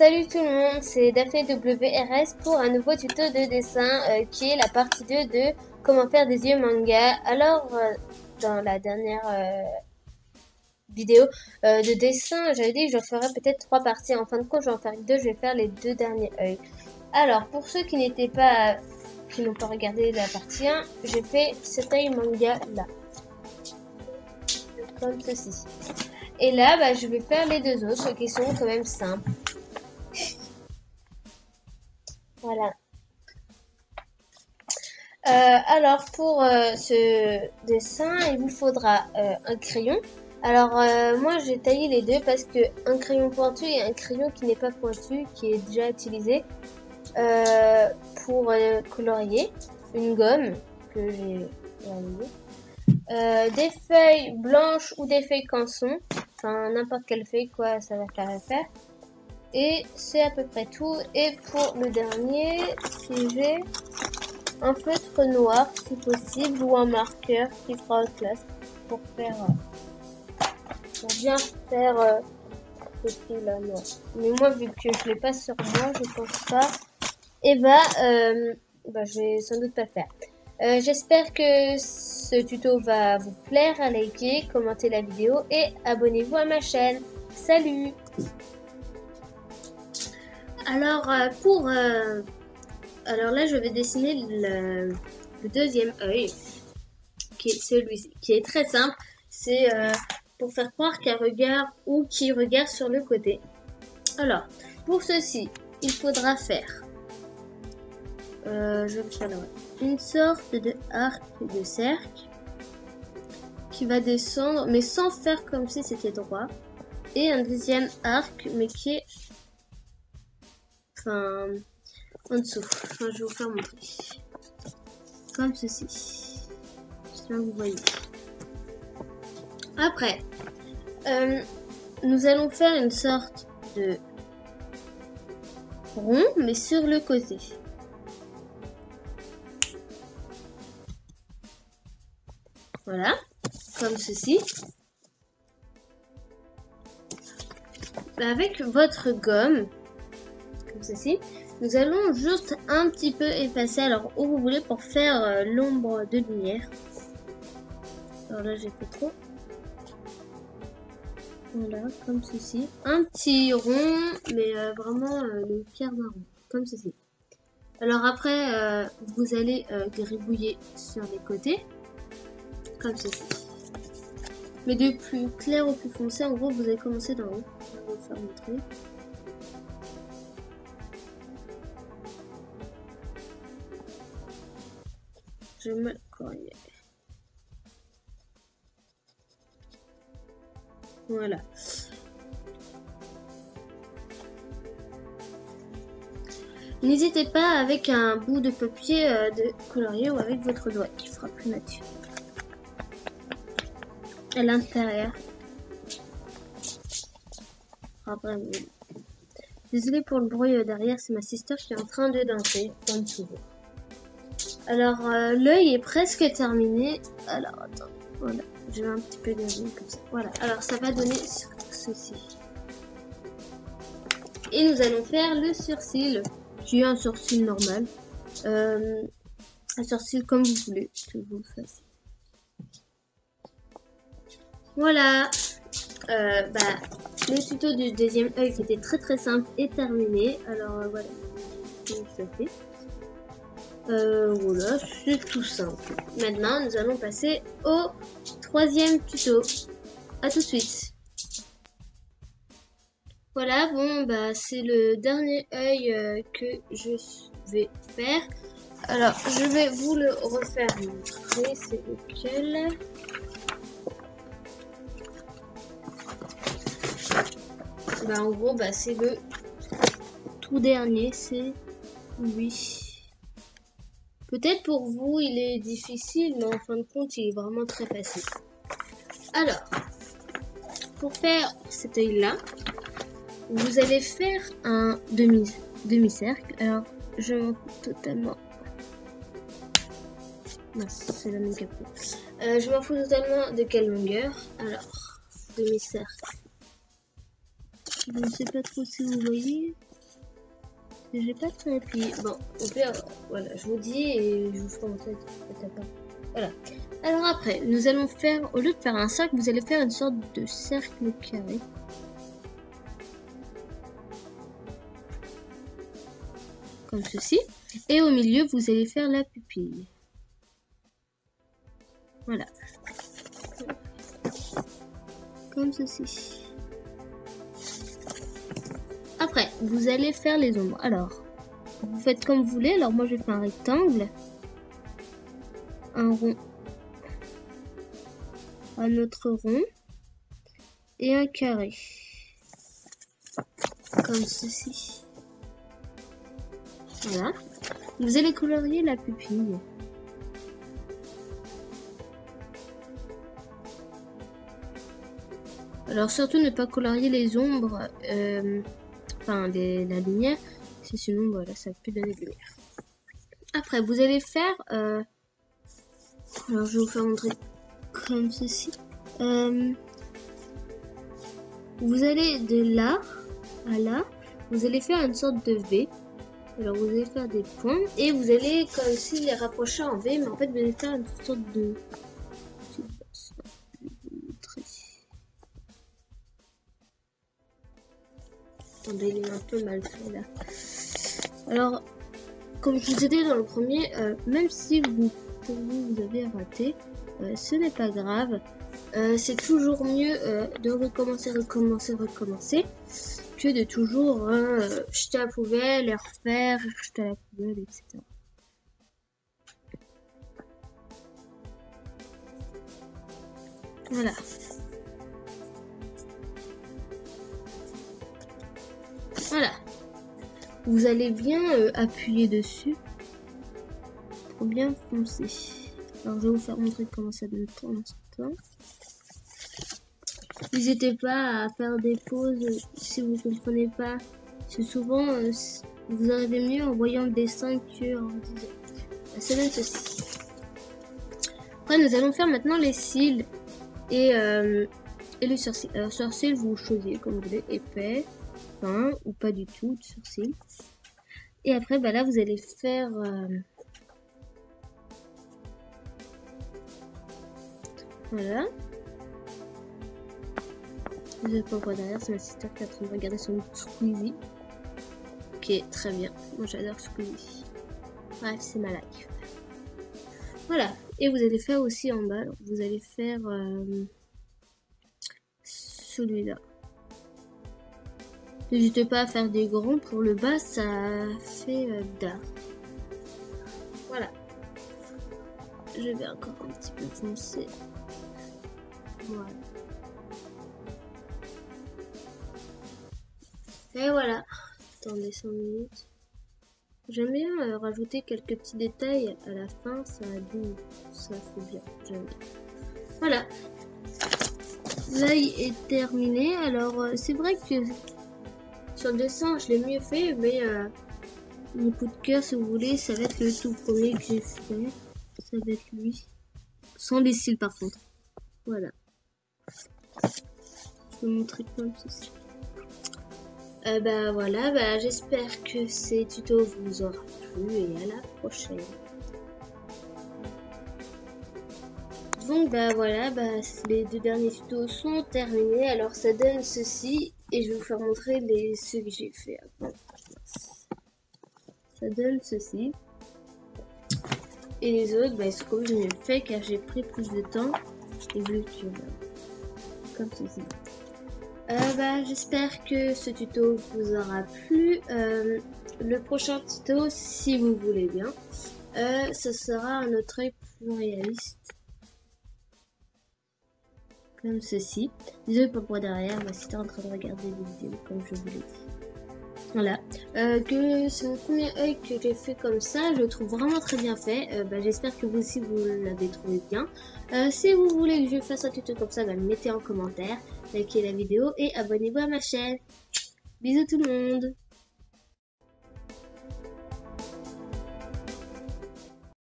Salut tout le monde, c'est Daphné WRS pour un nouveau tuto de dessin qui est la partie 2 de comment faire des yeux manga. Alors, dans la dernière vidéo de dessin, j'avais dit que je ferais peut-être 3 parties. En fin de compte, je vais en faire 2, je vais faire les 2 derniers œils. Alors, pour ceux qui n'ont pas regardé la partie 1, j'ai fait cet œil manga là. Comme ceci. Et là, je vais faire les deux autres qui sont quand même simples. Voilà. Alors pour ce dessin, il vous faudra un crayon. Alors moi j'ai taillé les deux parce que un crayon pointu et un crayon qui n'est pas pointu, qui est déjà utilisé pour colorier, une gomme que j'ai réalisée, des feuilles blanches ou des feuilles canson, enfin n'importe quelle feuille quoi, ça va faire l'affaire. Et c'est à peu près tout. Et pour le dernier, si j'ai un feutre noir si possible ou un marqueur qui fera en classe pour faire pour bien faire ce style là noir. Mais moi vu que je l'ai pas sur moi, je pense pas. Et je vais sans doute pas faire. J'espère que ce tuto va vous plaire. Likez, commentez la vidéo et abonnez-vous à ma chaîne. Salut! Alors alors là je vais dessiner le deuxième œil qui est celui-ci, qui est très simple. C'est pour faire croire qu'un regard ou qu'il regarde sur le côté. Alors pour ceci il faudra faire une sorte de arc de cercle qui va descendre mais sans faire comme si c'était droit, et un deuxième arc mais qui est en dessous. Je vais vous faire montrer. Comme ceci. J'espère que vous voyez. Après, nous allons faire une sorte de rond, mais sur le côté. Voilà, comme ceci. Avec votre gomme, comme ceci, nous allons juste un petit peu effacer alors où vous voulez pour faire l'ombre de lumière. Alors là j'ai fait trop. Voilà, comme ceci. Un petit rond, mais vraiment le quart d'un rond, comme ceci. Alors après, vous allez gribouiller sur les côtés, comme ceci. Mais du plus clair au plus foncé, en gros vous allez commencer d'en haut. Je vais vous faire montrer. Je vais mal corriger. Voilà. N'hésitez pas avec un bout de papier de colorier ou avec votre doigt qui fera plus naturel. À l'intérieur. Après, désolé pour le bruit derrière, c'est ma sister qui est en train de danser comme toujours. Alors l'œil est presque terminé. Alors attends, voilà, je vais un petit peu de zoom comme ça. Voilà, alors ça va donner sur ceci. Et nous allons faire le sourcil, qui est un sourcil normal. Un sourcil comme vous voulez que vous le fassiez. Voilà, le tuto du deuxième œil qui était très très simple est terminé. Alors voilà, tout ça fait. Voilà, c'est tout simple. Maintenant, nous allons passer au troisième tuto. À tout de suite. Voilà, c'est le dernier œil que je vais faire. Alors, je vais vous le refaire montrer. C'est lequel? En gros, c'est le tout dernier. C'est lui. Peut-être pour vous il est difficile, mais en fin de compte il est vraiment très facile. Alors, pour faire cet œil là, vous allez faire un demi-cercle. Alors, je m'en fous totalement. Non, c'est la même capot. Je m'en fous totalement de quelle longueur. Alors, demi-cercle. Je ne sais pas trop si vous voyez. J'ai pas très appuyé. Bon, au pire, voilà, je vous dis et je vous ferai montrer. Voilà. Alors après, nous allons faire, au lieu de faire un cercle, vous allez faire une sorte de cercle carré. Comme ceci. Et au milieu, vous allez faire la pupille. Voilà. Comme ceci. Après, vous allez faire les ombres. Alors, vous faites comme vous voulez. Alors moi, je fais un rectangle. Un rond. Un autre rond. Et un carré. Comme ceci. Voilà. Vous allez colorier la pupille. Alors surtout ne pas colorier les ombres, enfin la lumière, sinon voilà, ça peut donner de lumière. Après vous allez faire, alors je vais vous faire montrer comme ceci. Vous allez de là à là, vous allez faire une sorte de V. Alors vous allez faire des points et vous allez comme si les rapprocher en V, mais en fait vous allez faire une sorte de... Attendez, il est un peu mal fait là. Alors, comme je vous ai dit dans le premier, même si vous avez raté, ce n'est pas grave. C'est toujours mieux de recommencer que de toujours jeter à la poubelle et refaire, jeter à la poubelle, etc. Voilà. Voilà. Vous allez bien appuyer dessus pour bien foncer. Alors je vais vous faire montrer comment ça donne pour l'instant. N'hésitez pas à faire des pauses si vous ne comprenez pas. C'est souvent vous arrivez mieux en voyant le dessin que en disant. Ça donne ceci. Après nous allons faire maintenant les cils et les sourcils. Alors sourcils vous choisissez comme vous voulez, épais, fin ou pas du tout de sourcils. Et après bah là vous allez faire voilà. Vous n'avez pas voir derrière, c'est ma sister qui est en train de regarder son Squeezie. Ok, très bien. Moi j'adore Squeezie. Bref, c'est ma life. Voilà. Et vous allez faire aussi en bas. Alors, vous allez faire celui-là. N'hésitez pas à faire des grands. Pour le bas, ça fait d'art. Voilà. Je vais encore un petit peu foncer. Voilà. Et voilà. Attendez 5 minutes. J'aime bien rajouter quelques petits détails à la fin, ça fait bien. J'aime bien. Voilà. L'œil est terminé. Alors c'est vrai que sur le dessin je l'ai mieux fait, mais mon coup de cœur si vous voulez, ça va être le tout premier que j'ai fait. Ça va être lui. Sans les cils par contre. Voilà. Je vais vous montrer comme ceci. Bah voilà, bah j'espère que ces tutos vous aura plu et à la prochaine. Donc bah voilà, bah les 2 derniers tutos sont terminés. Alors ça donne ceci et je vais vous faire montrer ceux que j'ai fait avant. Ça donne ceci. Et les autres, bah ils sont comme je l'ai fait car j'ai pris plus de temps et vu que comme ceci. Bah, j'espère que ce tuto vous aura plu. Le prochain tuto, si vous voulez bien, ce sera un autre œil plus réaliste. Comme ceci. Désolé pas pour derrière, mais c'était en train de regarder des vidéos comme je vous l'ai dit. Voilà. Que c'est mon premier œil que j'ai fait comme ça. Je le trouve vraiment très bien fait. Bah, j'espère que vous aussi vous l'avez trouvé bien. Si vous voulez que je fasse un tuto comme ça, bah, mettez en commentaire, likez la vidéo et abonnez-vous à ma chaîne. Bisous tout le monde.